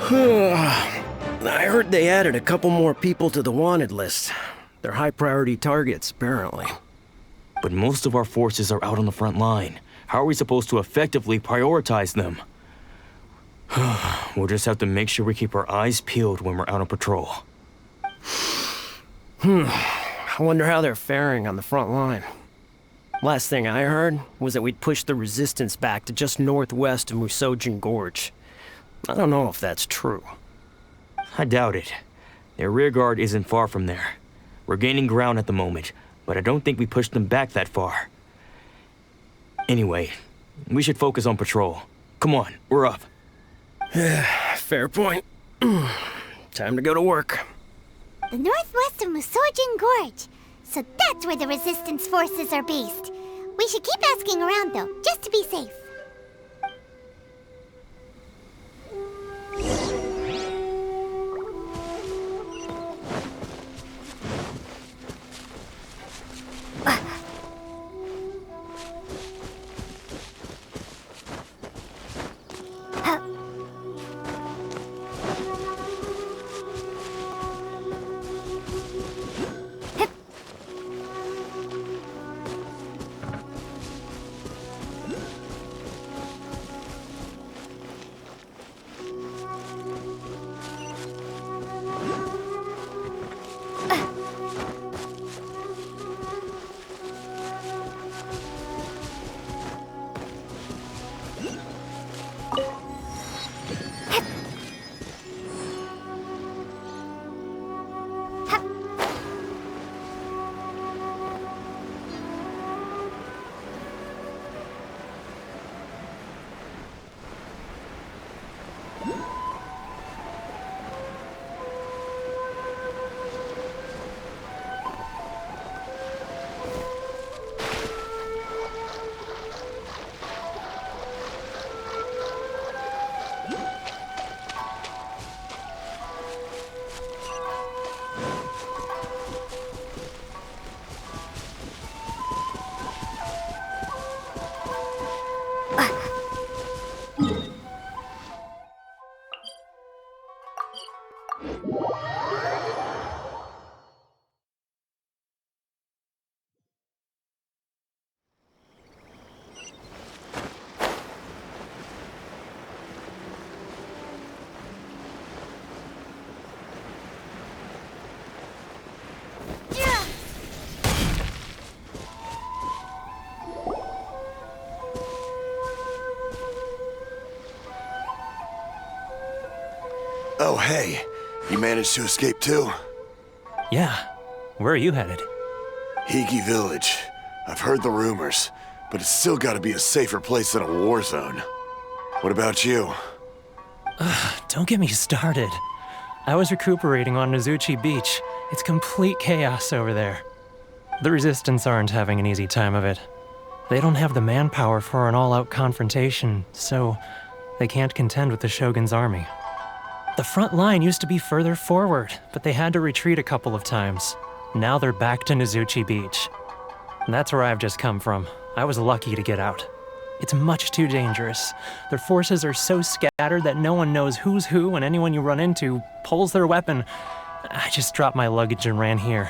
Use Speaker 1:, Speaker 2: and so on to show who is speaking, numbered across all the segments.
Speaker 1: I heard they added a couple more people to the wanted list. They're high-priority targets, apparently.
Speaker 2: But most of our forces are out on the front line. How are we supposed to effectively prioritize them? We'll just have to make sure we keep our eyes peeled when we're out on patrol.
Speaker 1: I wonder how they're faring on the front line. Last thing I heard was that we'd pushed the resistance back to just northwest of Musojin Gorge. I don't know if that's true.
Speaker 2: I doubt it. Their rearguard isn't far from there. We're gaining ground at the moment, but I don't think we pushed them back that far. Anyway, we should focus on patrol. Come on, we're up.
Speaker 1: Fair point. Time to go to work.
Speaker 3: The northwest of Musojin Gorge. So that's where the resistance forces are based. We should keep asking around though, just to be safe.
Speaker 4: Oh, hey. You managed to escape too?
Speaker 5: Yeah. Where are you headed?
Speaker 4: Higi Village. I've heard the rumors, but it's still gotta be a safer place than a war zone. What about you?
Speaker 5: Don't get me started. I was recuperating on Nozuchi Beach. It's complete chaos over there. The Resistance aren't having an easy time of it. They don't have the manpower for an all-out confrontation, so they can't contend with the Shogun's army. The front line used to be further forward, but they had to retreat a couple of times. Now they're back to Nozuchi Beach. And that's where I've just come from. I was lucky to get out. It's much too dangerous. Their forces are so scattered that no one knows who's who, and anyone you run into pulls their weapon. I just dropped my luggage and ran here.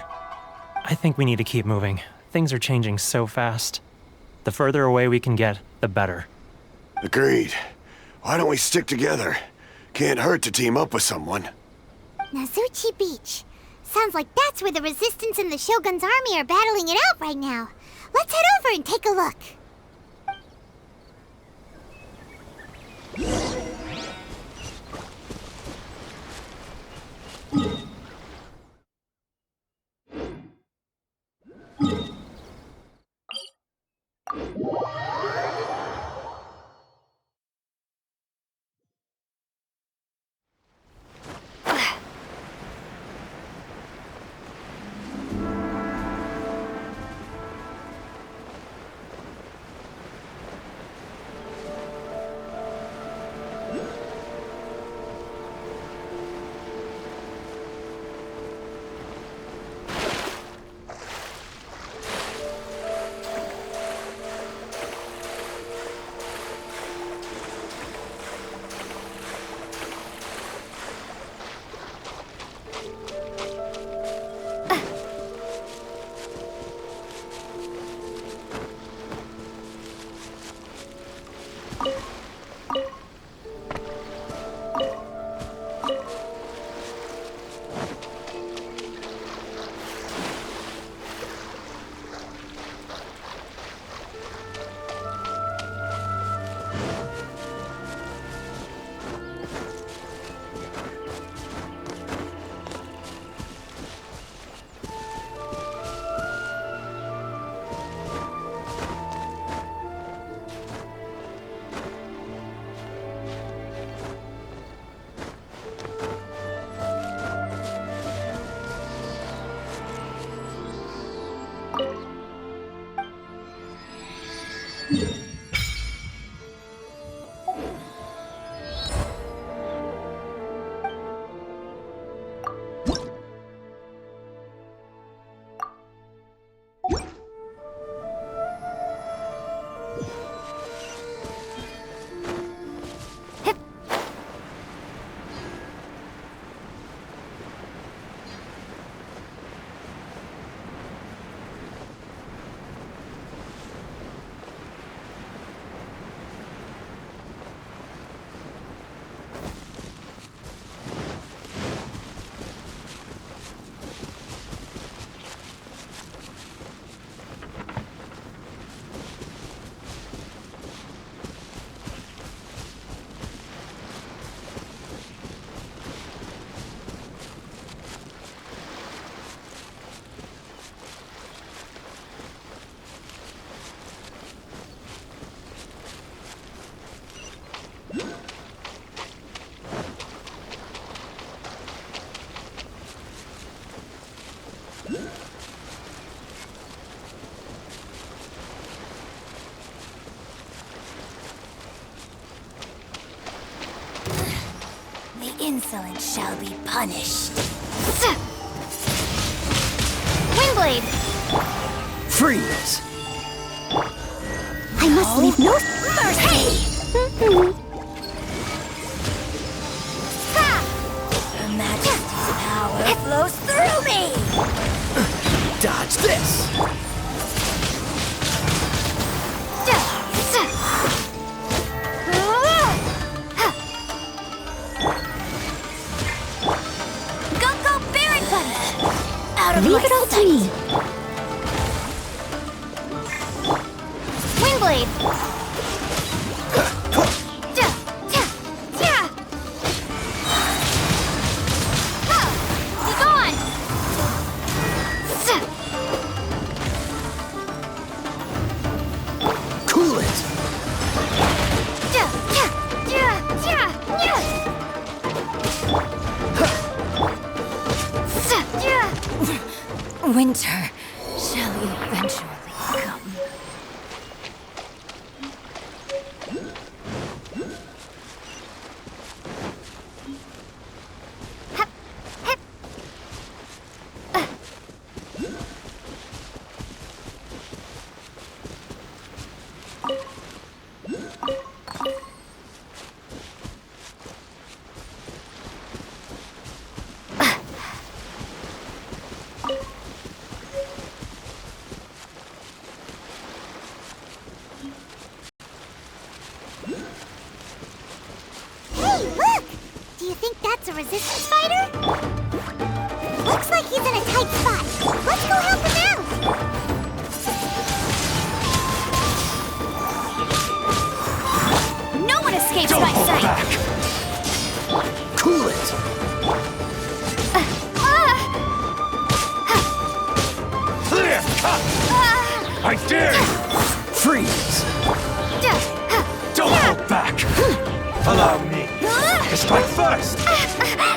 Speaker 5: I think we need to keep moving. Things are changing so fast. The further away we can get, the better.
Speaker 4: Agreed. Why don't we stick together? Can't hurt to team up with someone.
Speaker 3: Nozuchi Beach. Sounds like that's where the Resistance and the Shogun's army are battling it out right now. Let's head over and take a look. insolent shall be punished. Windblade!
Speaker 1: Freeze!
Speaker 3: I must leave no mercy! Her Majesty's power flows through me!
Speaker 1: Dodge this!
Speaker 3: Go, Baron Buddy! Out of
Speaker 6: Leave it all to me.
Speaker 3: Windblade! Be gone!
Speaker 1: Cool it!
Speaker 6: Winter shall eventually come.
Speaker 3: Hey, look! Do you think that's a resistance fighter? Looks like he's in a tight spot. Let's go help him out!
Speaker 6: No one escapes
Speaker 1: Don't
Speaker 6: my
Speaker 1: hold
Speaker 6: sight!
Speaker 1: back! Cool it! Clear cut! I dare you! Freeze! Don't hold back! Allow me to strike first!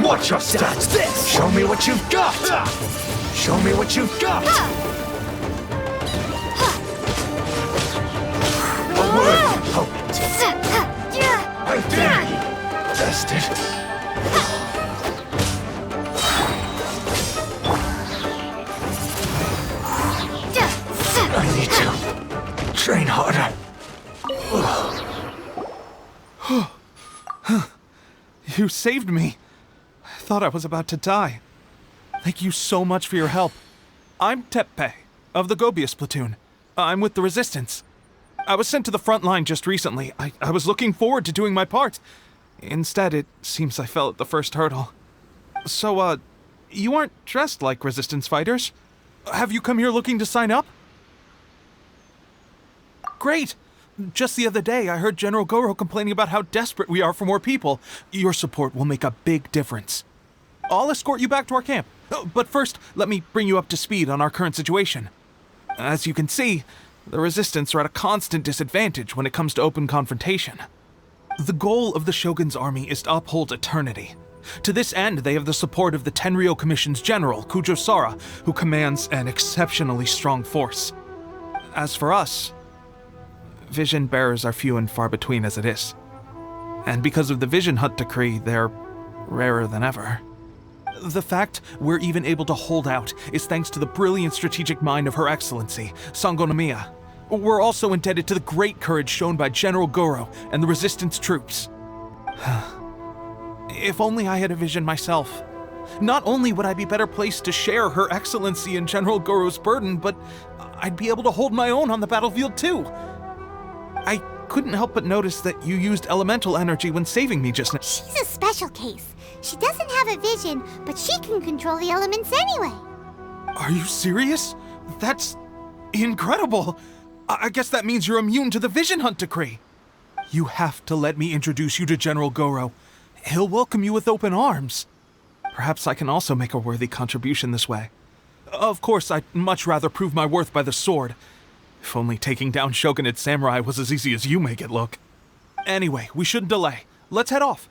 Speaker 1: Watch your stats! This! Show me what you've got! Show me what you've got! A worthy opponent! I dare you! Test it! I need to train harder.
Speaker 7: You saved me. I thought I was about to die. Thank you so much for your help. I'm Teppe, of the Gobius platoon. I'm with the Resistance. I was sent to the front line just recently. I was looking forward to doing my part. Instead, it seems I fell at the first hurdle. So, you aren't dressed like Resistance fighters? Have you come here looking to sign up? Great! Just the other day, I heard General Goro complaining about how desperate we are for more people. Your support will make a big difference. I'll escort you back to our camp. But first, let me bring you up to speed on our current situation. As you can see, the Resistance are at a constant disadvantage when it comes to open confrontation. The goal of the Shogun's army is to uphold eternity. To this end, they have the support of the Tenryou Commission's general, Kujo Sara, who commands an exceptionally strong force. As for us, vision bearers are few and far between as it is. And because of the Vision Hut decree, they're rarer than ever. The fact we're even able to hold out is thanks to the brilliant strategic mind of Her Excellency, Sango Nomiya. We're also indebted to the great courage shown by General Goro and the Resistance troops. If only I had a vision myself. Not only would I be better placed to share Her Excellency and General Goro's burden, but I'd be able to hold my own on the battlefield too. I couldn't help but notice that you used elemental energy when saving me just now.
Speaker 3: She's a special case. She doesn't have a vision, but she can control the elements anyway.
Speaker 7: Are you serious? That's incredible. I guess that means you're immune to the Vision Hunt decree. You have to let me introduce you to General Goro. He'll welcome you with open arms. Perhaps I can also make a worthy contribution this way. Of course, I'd much rather prove my worth by the sword. If only taking down Shogunate samurai was as easy as you make it look. Anyway, we shouldn't delay. Let's head off.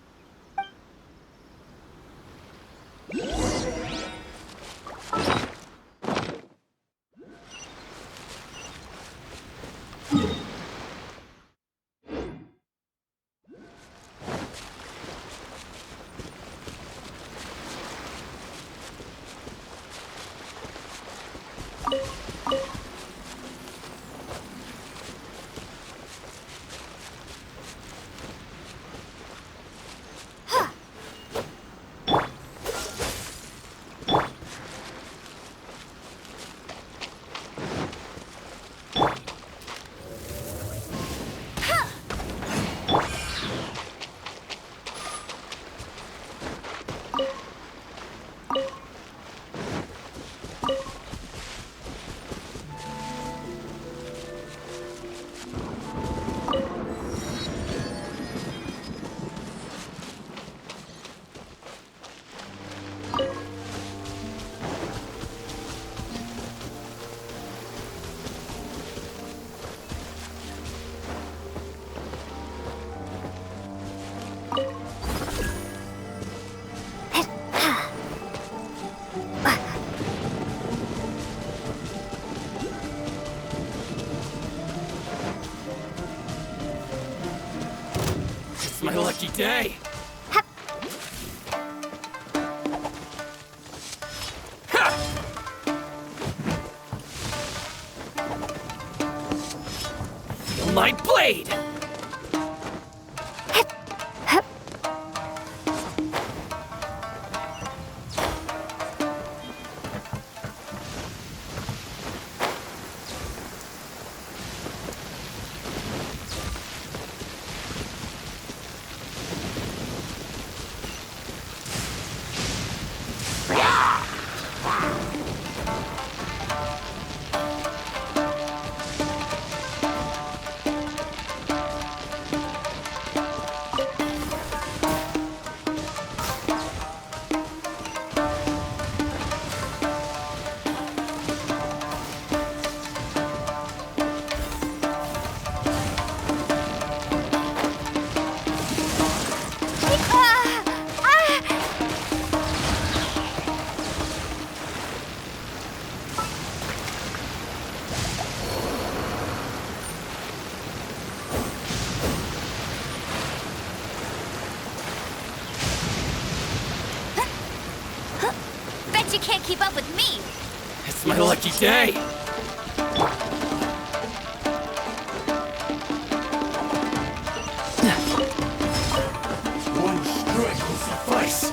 Speaker 8: my blade!
Speaker 6: Bet you can't keep up with me!
Speaker 8: It's my lucky day! One strike will suffice!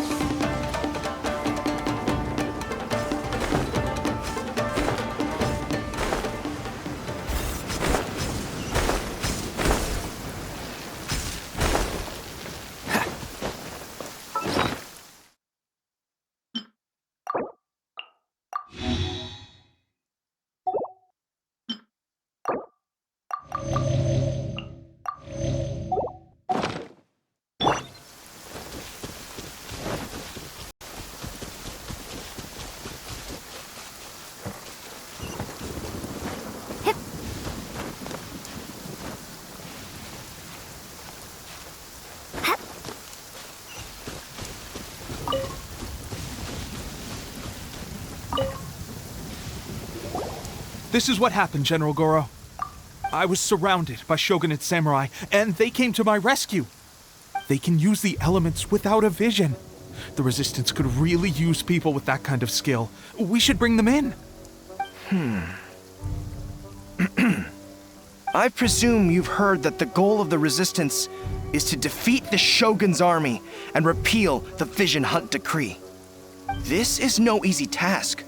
Speaker 7: This is what happened, General Goro. I was surrounded by shogunate samurai, and they came to my rescue. They can use the elements without a vision. The Resistance could really use people with that kind of skill. We should bring them in.
Speaker 9: I presume you've heard that the goal of the Resistance is to defeat the Shogun's army and repeal the Vision Hunt Decree. This is no easy task.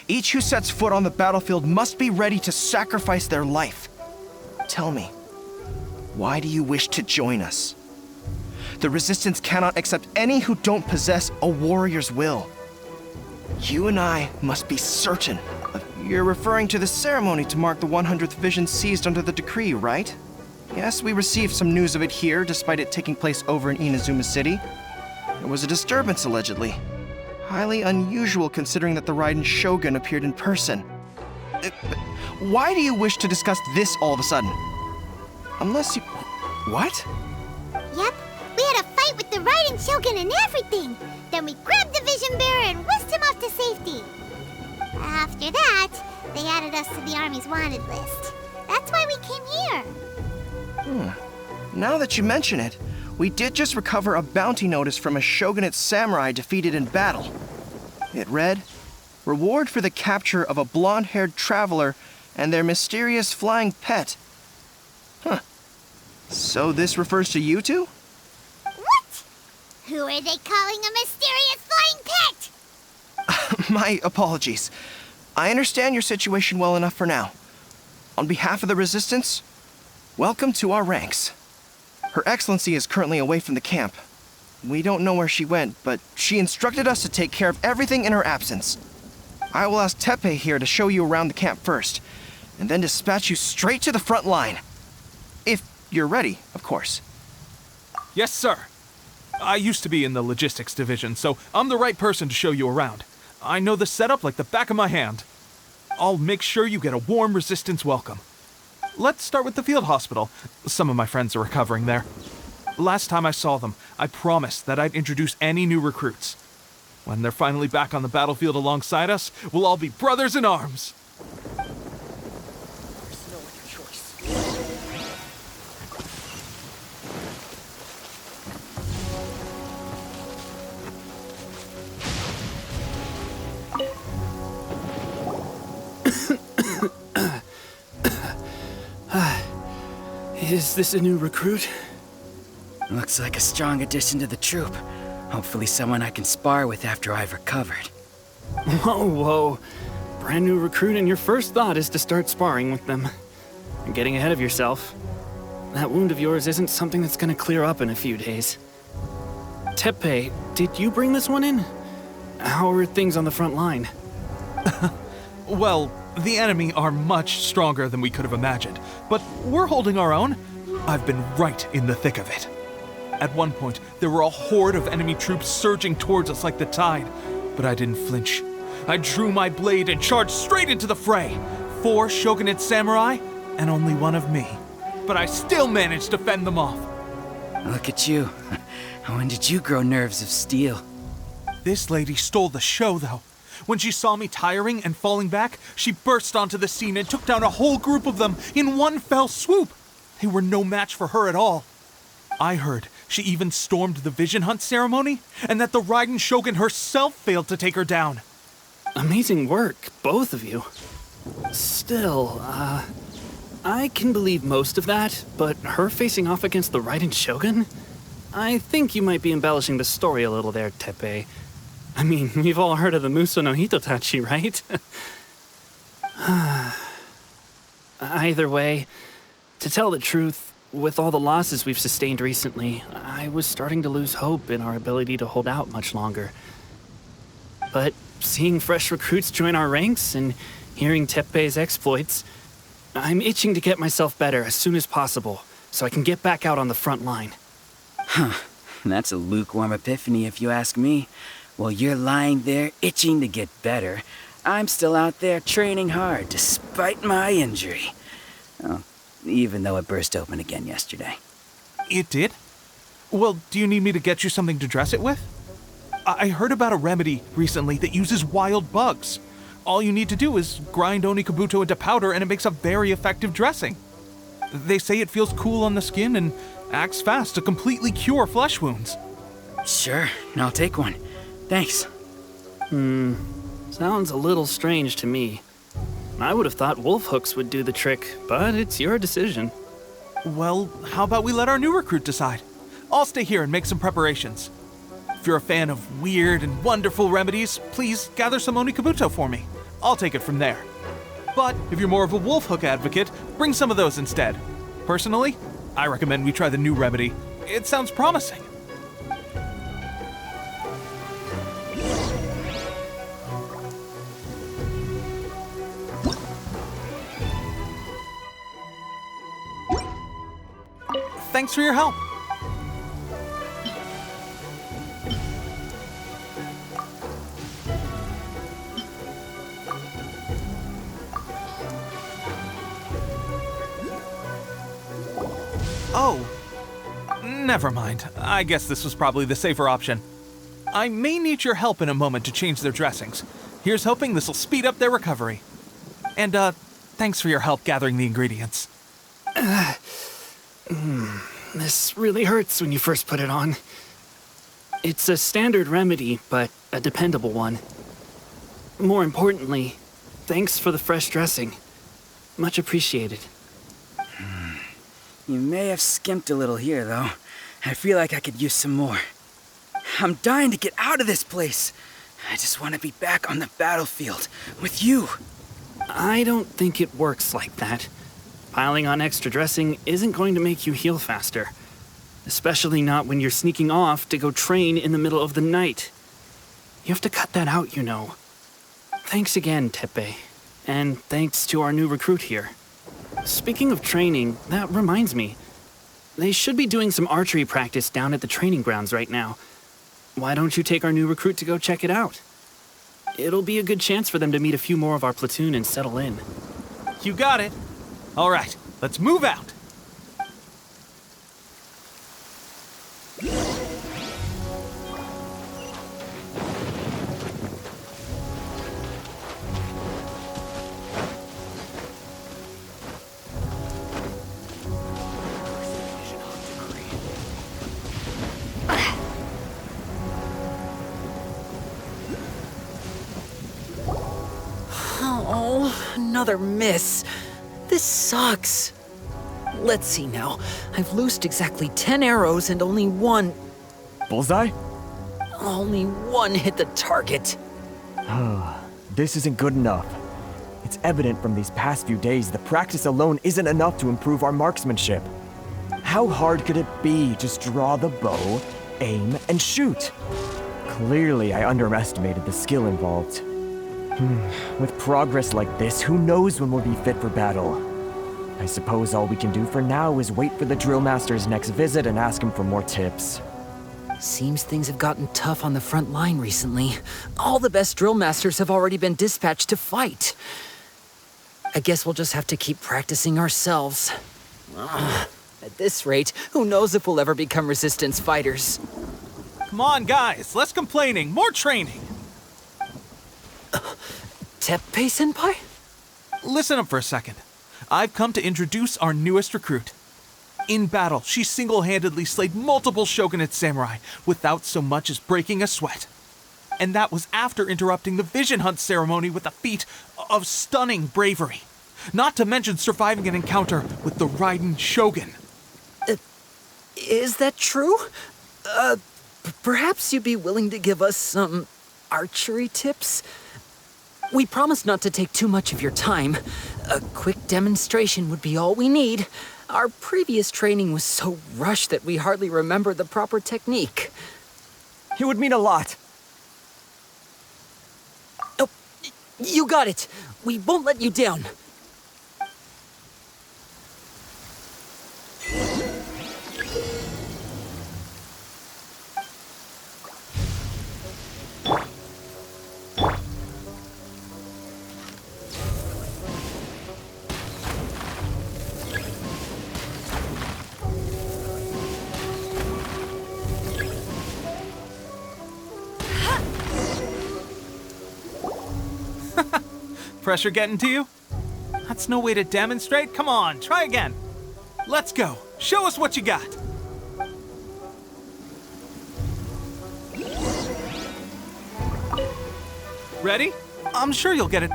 Speaker 9: Each who sets foot on the battlefield must be ready to sacrifice their life. Tell me, why do you wish to join us? The Resistance cannot accept any who don't possess a warrior's will. You and I must be certain. You're referring to the ceremony to mark the 100th vision seized under the decree, right? Yes, we received some news of it here, despite it taking place over in Inazuma City. There was a disturbance, allegedly. Highly unusual considering that the Raiden Shogun appeared in person. Why do you wish to discuss this all of a sudden? Unless you... What?
Speaker 3: Yep, we had a fight with the Raiden Shogun and everything. Then we grabbed the Vision Bearer and whisked him off to safety. After that, they added us to the Army's wanted list. That's why we came here.
Speaker 9: Now that you mention it, we did just recover a bounty notice from a shogunate samurai defeated in battle. It read, "Reward for the capture of a blonde-haired traveler and their mysterious flying pet." So this refers to you two?
Speaker 3: What? Who are they calling a mysterious flying pet?
Speaker 9: My apologies. I understand your situation well enough for now. On behalf of the Resistance, welcome to our ranks. Her Excellency is currently away from the camp. We don't know where she went, but she instructed us to take care of everything in her absence. I will ask Teppei here to show you around the camp first, and then dispatch you straight to the front line. If you're ready, of course.
Speaker 7: Yes, sir. I used to be in the logistics division, so I'm the right person to show you around. I know the setup like the back of my hand. I'll make sure you get a warm Resistance welcome. Let's start with the field hospital. Some of my friends are recovering there. Last time I saw them, I promised that I'd introduce any new recruits. When they're finally back on the battlefield alongside us, we'll all be brothers in arms.
Speaker 8: There's no other choice.
Speaker 10: Is this a new recruit?
Speaker 11: Looks like a strong addition to the troop. Hopefully someone I can spar with after I've recovered.
Speaker 10: Whoa, whoa. Brand new recruit and your first thought is to start sparring with them. You're getting ahead of yourself. That wound of yours isn't something that's gonna clear up in a few days. Teppei, did you bring this one in? How are things on the front line?
Speaker 7: Well, the enemy are much stronger than we could have imagined, but we're holding our own. I've been right in the thick of it. At one point, there were a horde of enemy troops surging towards us like the tide, but I didn't flinch. I drew my blade and charged straight into the fray. 4 shogunate samurai, and only one of me. But I still managed to fend them off.
Speaker 11: Look at you. When did you grow nerves of steel?
Speaker 7: This lady stole the show, though. When she saw me tiring and falling back, she burst onto the scene and took down a whole group of them in one fell swoop. They were no match for her at all. I heard she even stormed the vision hunt ceremony, and that the Raiden Shogun herself failed to take her down.
Speaker 10: Amazing work, both of you. Still, I can believe most of that, but her facing off against the Raiden Shogun? I think you might be embellishing the story a little there, Teppei. I mean, we've all heard of the Muso no Hitotachi, right? Either way, to tell the truth, with all the losses we've sustained recently, I was starting to lose hope in our ability to hold out much longer. But seeing fresh recruits join our ranks and hearing Teppei's exploits, I'm itching to get myself better as soon as possible, so I can get back out on the front line.
Speaker 11: Huh. That's a lukewarm epiphany if you ask me. While you're lying there itching to get better, I'm still out there training hard despite my injury. Oh, even though it burst open again yesterday.
Speaker 7: It did? Well, do you need me to get you something to dress it with? I heard about a remedy recently that uses wild bugs. All you need to do is grind Onikabuto into powder and it makes a very effective dressing. They say it feels cool on the skin and acts fast to completely cure flesh wounds.
Speaker 11: Sure, I'll take one. Thanks.
Speaker 10: Sounds a little strange to me. I would have thought wolf hooks would do the trick, but it's your decision.
Speaker 7: Well, how about we let our new recruit decide? I'll stay here and make some preparations. If you're a fan of weird and wonderful remedies, please gather some Onikabuto for me. I'll take it from there. But if you're more of a wolf hook advocate, bring some of those instead. Personally, I recommend we try the new remedy. It sounds promising. Thanks for your help. Oh, never mind. I guess this was probably the safer option. I may need your help in a moment to change their dressings. Here's hoping this will speed up their recovery. And, thanks for your help gathering the ingredients.
Speaker 10: This really hurts when you first put it on. It's a standard remedy, but a dependable one. More importantly, thanks for the fresh dressing. Much appreciated.
Speaker 11: You may have skimped a little here, though. I feel like I could use some more. I'm dying to get out of this place. I just want to be back on the battlefield with you.
Speaker 10: I don't think it works like that. Piling on extra dressing isn't going to make you heal faster. Especially not when you're sneaking off to go train in the middle of the night. You have to cut that out, you know. Thanks again, Teppei. And thanks to our new recruit here. Speaking of training, that reminds me. They should be doing some archery practice down at the training grounds right now. Why don't you take our new recruit to go check it out? It'll be a good chance for them to meet a few more of our platoon and settle in.
Speaker 7: You got it. All right, let's move out.
Speaker 12: Oh, another miss. This sucks. Let's see now. I've loosed exactly 10 arrows and only one
Speaker 13: Bullseye?
Speaker 12: hit the target.
Speaker 13: This isn't good enough. It's evident from these past few days the practice alone isn't enough to improve our marksmanship. How hard could it be? Just draw the bow, aim, and shoot. Clearly, I underestimated the skill involved. With progress like this, who knows when we'll be fit for battle? I suppose all we can do for now is wait for the drill master's next visit and ask him for more tips.
Speaker 12: Seems things have gotten tough on the front line recently. All the best drill masters have already been dispatched to fight. I guess we'll just have to keep practicing ourselves. At this rate, who knows if we'll ever become resistance fighters.
Speaker 7: Come on, guys, less complaining, more training.
Speaker 12: Teppei-senpai?
Speaker 7: Listen up for a second. I've come to introduce our newest recruit. In battle, she single-handedly slayed multiple shogunate samurai without so much as breaking a sweat. And that was after interrupting the vision hunt ceremony with a feat of stunning bravery. Not to mention surviving an encounter with the Raiden Shogun.
Speaker 12: Is that true? Perhaps you'd be willing to give us some archery tips? We promise not to take too much of your time. A quick demonstration would be all we need. Our previous training was so rushed that we hardly remember the proper technique.
Speaker 13: It would mean a lot.
Speaker 12: Oh, you got it. We won't let you down.
Speaker 7: Pressure getting to you? That's no way to demonstrate. Come on, try again. Let's go. Show us what you got. Ready? I'm sure you'll get it.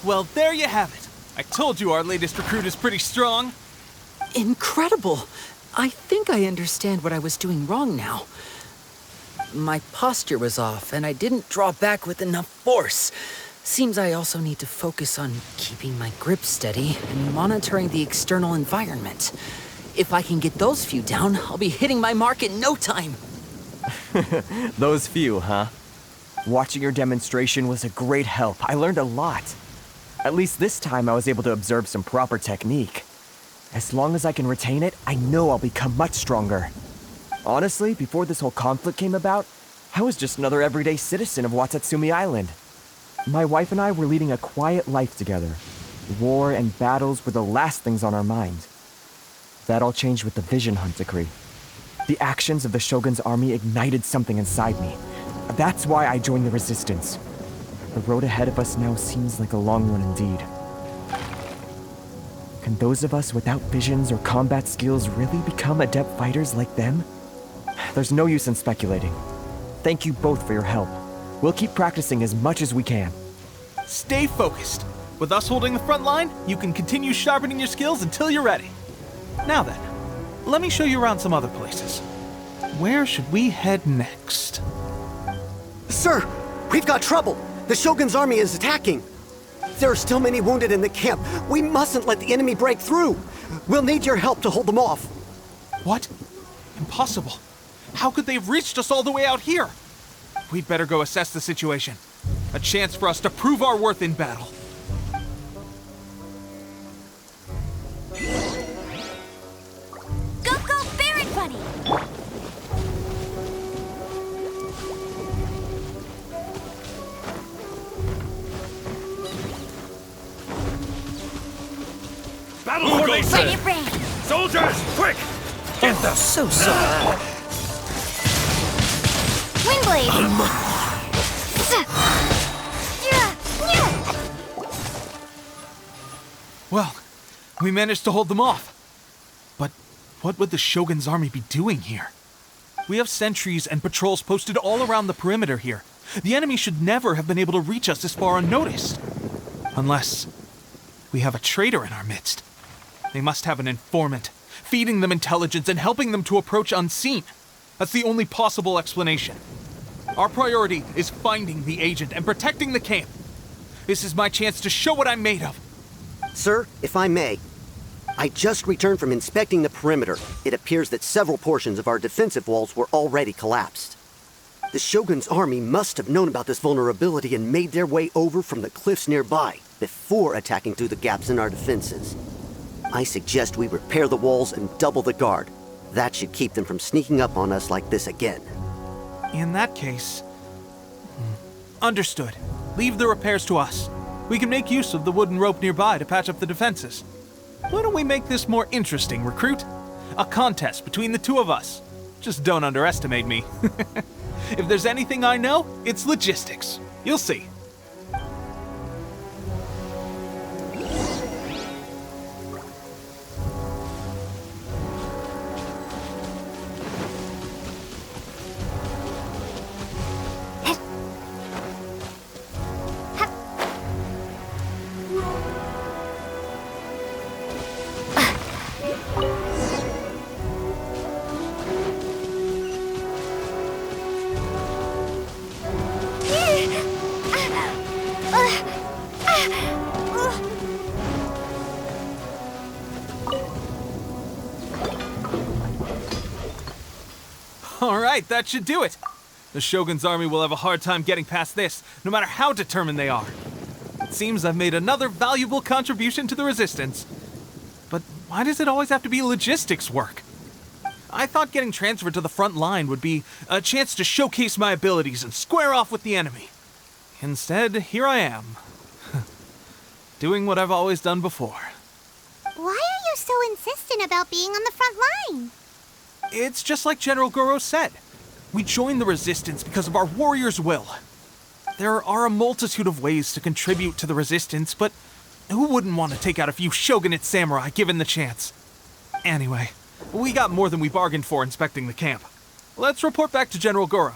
Speaker 7: Well, there you have it. I told you our latest recruit is pretty strong.
Speaker 12: Incredible! I think I understand what I was doing wrong now. My posture was off, and I didn't draw back with enough force. Seems I also need to focus on keeping my grip steady and monitoring the external environment. If I can get those few down, I'll be hitting my mark in no time.
Speaker 13: Those few, huh? Watching your demonstration was a great help. I learned a lot. At least this time I was able to observe some proper technique. As long as I can retain it, I know I'll become much stronger. Honestly, before this whole conflict came about, I was just another everyday citizen of Watatsumi Island. My wife and I were leading a quiet life together. War and battles were the last things on our mind. That all changed with the vision hunt decree. The actions of the Shogun's army ignited something inside me. That's why I joined the resistance. The road ahead of us now seems like a long one indeed. Can those of us without visions or combat skills really become adept fighters like them? There's no use in speculating. Thank you both for your help. We'll keep practicing as much as we can.
Speaker 7: Stay focused. With us holding the front line, you can continue sharpening your skills until you're ready. Now then, let me show you around some other places. Where should we head next?
Speaker 14: Sir, we've got trouble. The Shogun's army is attacking. There are still many wounded in the camp. We mustn't let the enemy break through. We'll need your help to hold them off.
Speaker 7: What? Impossible. How could they have reached us all the way out here? We'd better go assess the situation. A chance for us to prove our worth in battle.
Speaker 6: Go, go, Baron Bunny!
Speaker 1: Battle
Speaker 6: Let
Speaker 1: formation!
Speaker 6: it rain!
Speaker 1: Soldiers, quick! Get them!
Speaker 12: So sorry.
Speaker 6: Windblade!
Speaker 7: Well, we managed to hold them off. But what would the Shogun's army be doing here? We have sentries and patrols posted all around the perimeter here. The enemy should never have been able to reach us this far unnoticed. Unless we have a traitor in our midst. They must have an informant, feeding them intelligence and helping them to approach unseen. That's the only possible explanation. Our priority is finding the agent and protecting the camp. This is my chance to show what I'm made of.
Speaker 14: Sir, if I may, I just returned from inspecting the perimeter. It appears that several portions of our defensive walls were already collapsed. The Shogun's army must have known about this vulnerability and made their way over from the cliffs nearby before attacking through the gaps in our defenses. I suggest we repair the walls and double the guard. That should keep them from sneaking up on us like this again.
Speaker 7: In that case... Understood. Leave the repairs to us. We can make use of the wooden rope nearby to patch up the defenses. Why don't we make this more interesting, recruit? A contest between the two of us. Just don't underestimate me. If there's anything I know, it's logistics. You'll see. All right, that should do it. The Shogun's army will have a hard time getting past this, no matter how determined they are. It seems I've made another valuable contribution to the resistance. But why does it always have to be logistics work? I thought getting transferred to the front line would be a chance to showcase my abilities and square off with the enemy. Instead, here I am. Doing what I've always done before.
Speaker 3: Why are you so insistent about being on the front line?
Speaker 7: It's just like General Goro said. We joined the resistance because of our warrior's will. There are a multitude of ways to contribute to the resistance, but who wouldn't want to take out a few shogunate samurai given the chance? Anyway, we got more than we bargained for inspecting the camp. Let's report back to General Goro.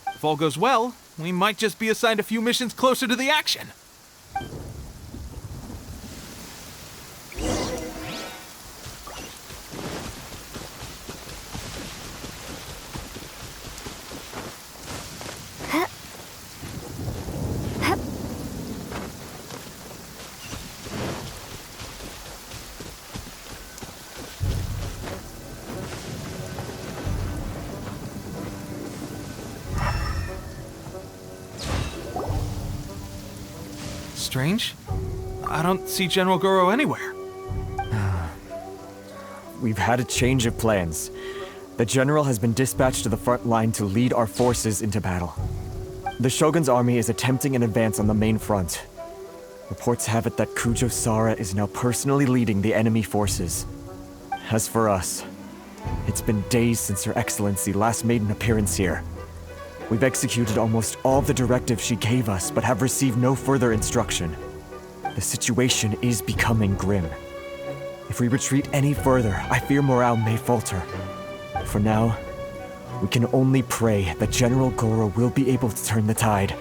Speaker 7: If all goes well, we might just be assigned a few missions closer to the action. Strange. I don't see General Goro anywhere.
Speaker 13: We've had a change of plans. The general has been dispatched to the front line to lead our forces into battle. The Shogun's army is attempting an advance on the main front. Reports have it that Kujo Sara is now personally leading the enemy forces. As for us, it's been days since Her Excellency last made an appearance here. We've executed almost all the directives she gave us, but have received no further instruction. The situation is becoming grim. If we retreat any further, I fear morale may falter. For now, we can only pray that General Goro will be able to turn the tide,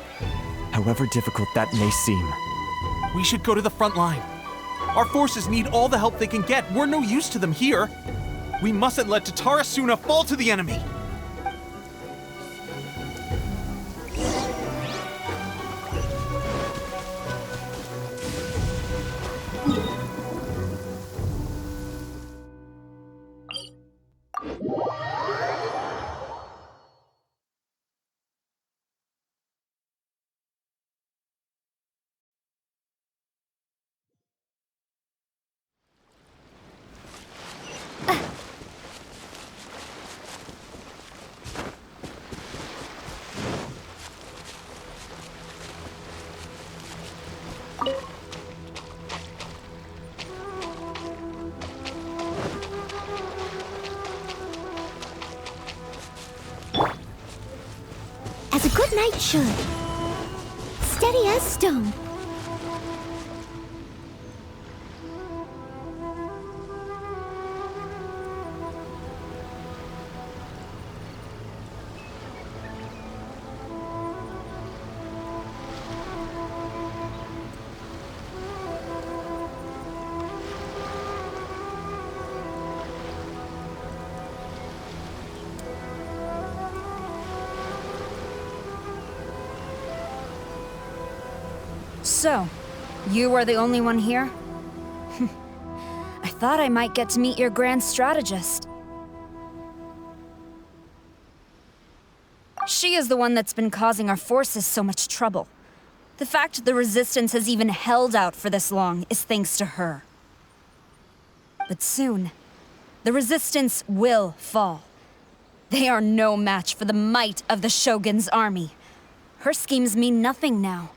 Speaker 13: however difficult that may seem.
Speaker 7: We should go to the front line. Our forces need all the help they can get. We're no use to them here. We mustn't let Tatarasuna fall to the enemy.
Speaker 3: good knight should. Steady as stone.
Speaker 6: So, you are the only one here? I thought I might get to meet your grand strategist. She is the one that's been causing our forces so much trouble. The fact the Resistance has even held out for this long is thanks to her. But soon, the Resistance will fall. They are no match for the might of the Shogun's army. Her schemes mean nothing now.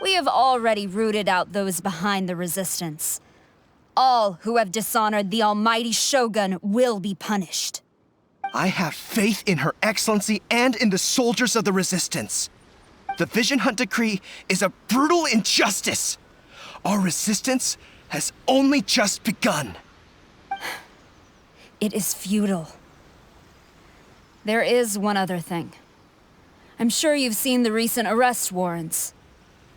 Speaker 6: We have already rooted out those behind the Resistance. All who have dishonored the almighty Shogun will be punished.
Speaker 9: I have faith in Her Excellency and in the soldiers of the Resistance. The Vision Hunt Decree is a brutal injustice. Our resistance has only just begun.
Speaker 6: It is futile. There is one other thing. I'm sure you've seen the recent arrest warrants.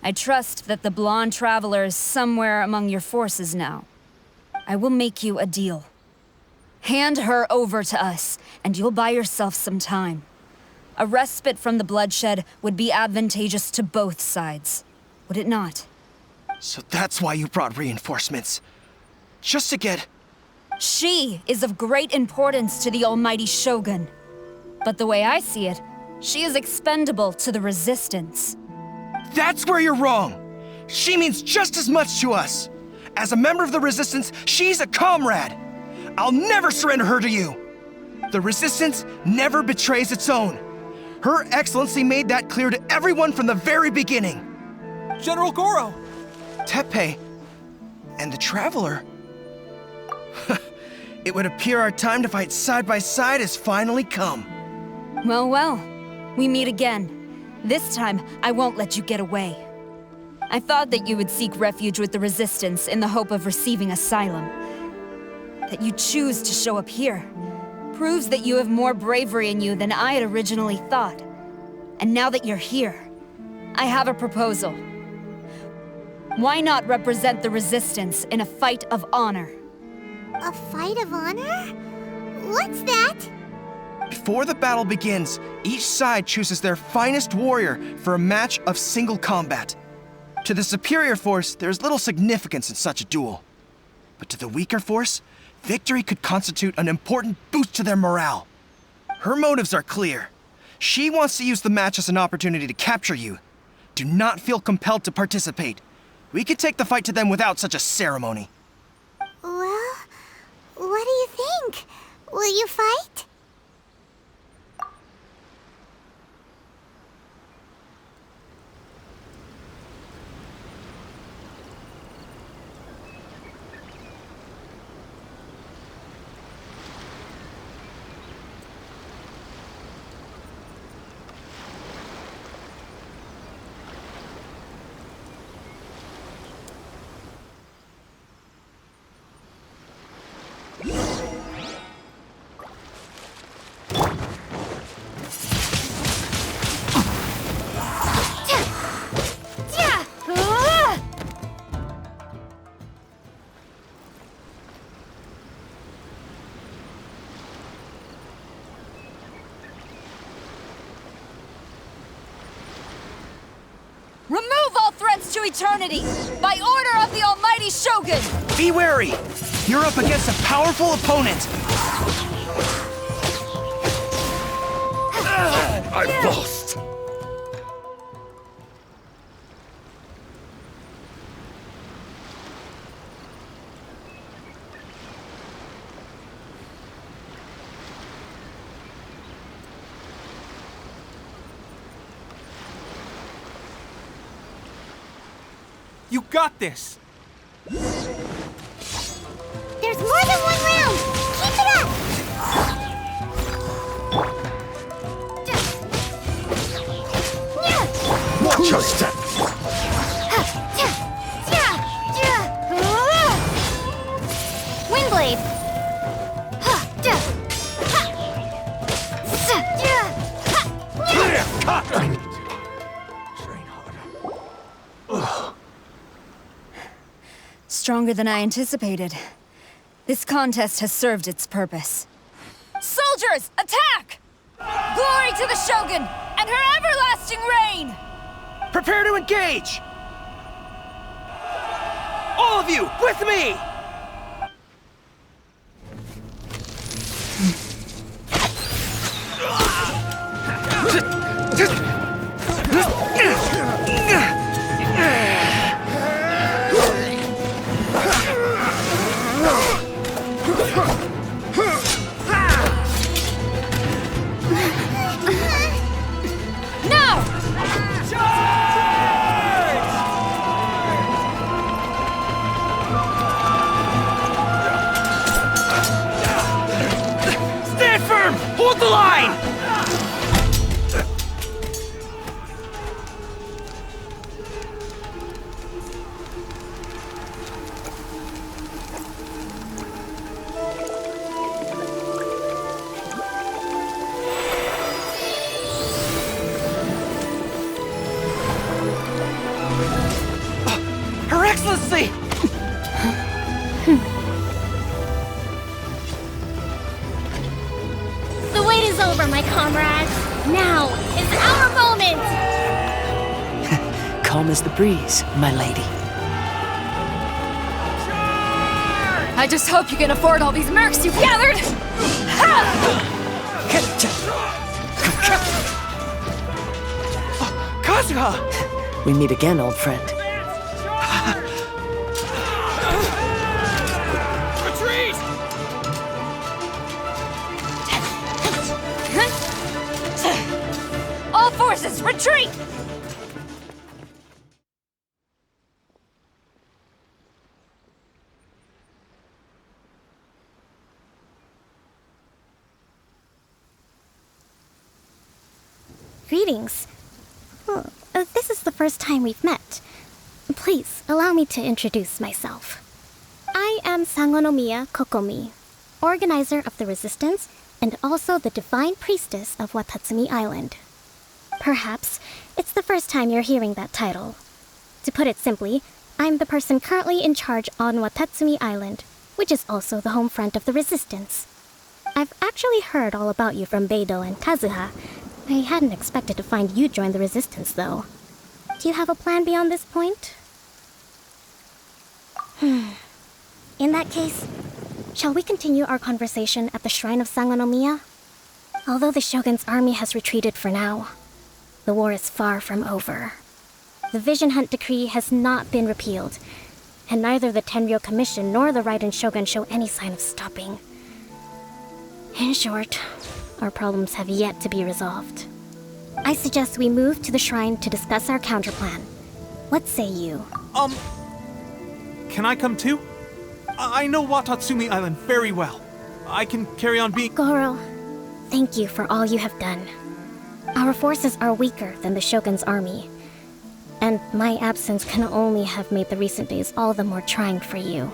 Speaker 6: I trust that the blonde traveler is somewhere among your forces now. I will make you a deal. Hand her over to us, and you'll buy yourself some time. A respite from the bloodshed would be advantageous to both sides, would it not?
Speaker 9: So that's why you brought reinforcements. Just to get...
Speaker 6: She is of great importance to the almighty Shogun. But the way I see it, she is expendable to the Resistance.
Speaker 9: That's where you're wrong! She means just as much to us! As a member of the Resistance, she's a comrade! I'll never surrender her to you! The Resistance never betrays its own. Her Excellency made that clear to everyone from the very beginning.
Speaker 7: General Goro!
Speaker 9: Teppei and the Traveler. It would appear our time to fight side by side has finally come.
Speaker 6: Well, well, we meet again. This time, I won't let you get away. I thought that you would seek refuge with the Resistance in the hope of receiving asylum. That you choose to show up here proves that you have more bravery in you than I had originally thought. And now that you're here, I have a proposal. Why not represent the Resistance in a fight of honor?
Speaker 3: A fight of honor? What's that?
Speaker 9: Before the battle begins, each side chooses their finest warrior for a match of single combat. To the superior force, there's little significance in such a duel. But to the weaker force, victory could constitute an important boost to their morale. Her motives are clear. She wants to use the match as an opportunity to capture you. Do not feel compelled to participate. We could take the fight to them without such a ceremony.
Speaker 3: Well, what do you think? Will you fight?
Speaker 6: Remove all threats to eternity, by order of the almighty Shogun!
Speaker 9: Be wary! You're up against a powerful opponent!
Speaker 8: I've lost!
Speaker 7: You got this!
Speaker 3: There's more than one round! Keep it up!
Speaker 1: Just that.
Speaker 3: Windblade.
Speaker 1: I need to train harder.
Speaker 6: Stronger than I anticipated. This contest has served its purpose. Soldiers, attack! Glory to the Shogun and her everlasting reign!
Speaker 9: Prepare to engage! All of you, with me!
Speaker 11: Stand firm! Hold the line!
Speaker 9: Her Excellency!
Speaker 3: The wait is over, my comrades. Now is our moment.
Speaker 12: Calm as the breeze, my lady.
Speaker 6: I just hope you can afford all these mercs you've gathered!
Speaker 9: Kazuha!
Speaker 12: We meet again, old friend.
Speaker 11: Retreat!
Speaker 6: All forces, retreat!
Speaker 3: Greetings. This is the first time we've met. Please, allow me to introduce myself. I am Sangonomiya Kokomi, organizer of the Resistance and also the Divine Priestess of Watatsumi Island. Perhaps it's the first time you're hearing that title. To put it simply, I'm the person currently in charge on Watatsumi Island, which is also the home front of the Resistance. I've actually heard all about you from Beidou and Kazuha. I hadn't expected to find you join the Resistance, though. Do you have a plan beyond this point? In that case, shall we continue our conversation at the shrine of Sangonomiya? Although the Shogun's army has retreated for now, the war is far from over. The Vision Hunt Decree has not been repealed, and neither the Tenryou Commission nor the Raiden Shogun show any sign of stopping. In short, our problems have yet to be resolved. I suggest we move to the shrine to discuss our counterplan. What say you?
Speaker 7: Can I come too? I know Watatsumi Island very well. I can carry on being—
Speaker 3: Goro, thank you for all you have done. Our forces are weaker than the Shogun's army, and my absence can only have made the recent days all the more trying for you.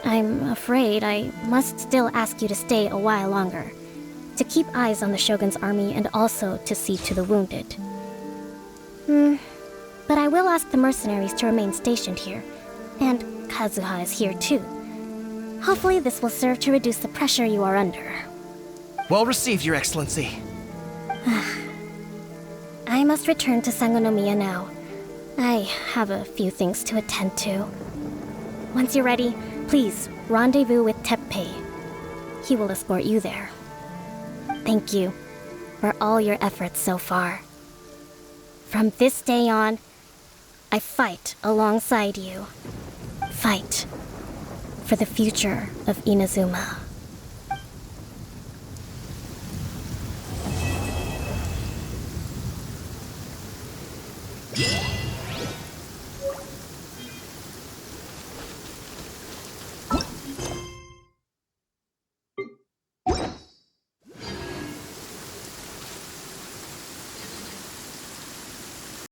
Speaker 3: I'm afraid I must still ask you to stay a while longer, to keep eyes on the Shogun's army and also to see to the wounded. But I will ask the mercenaries to remain stationed here, and Kazuha is here too. Hopefully this will serve to reduce the pressure you are under.
Speaker 9: Well received, Your Excellency.
Speaker 3: I must return to Sangonomiya now. I have a few things to attend to. Once you're ready, please rendezvous with Teppei. He will escort you there. Thank you for all your efforts so far. From this day on, I fight alongside you. Fight for the future of Inazuma.
Speaker 1: Yeah.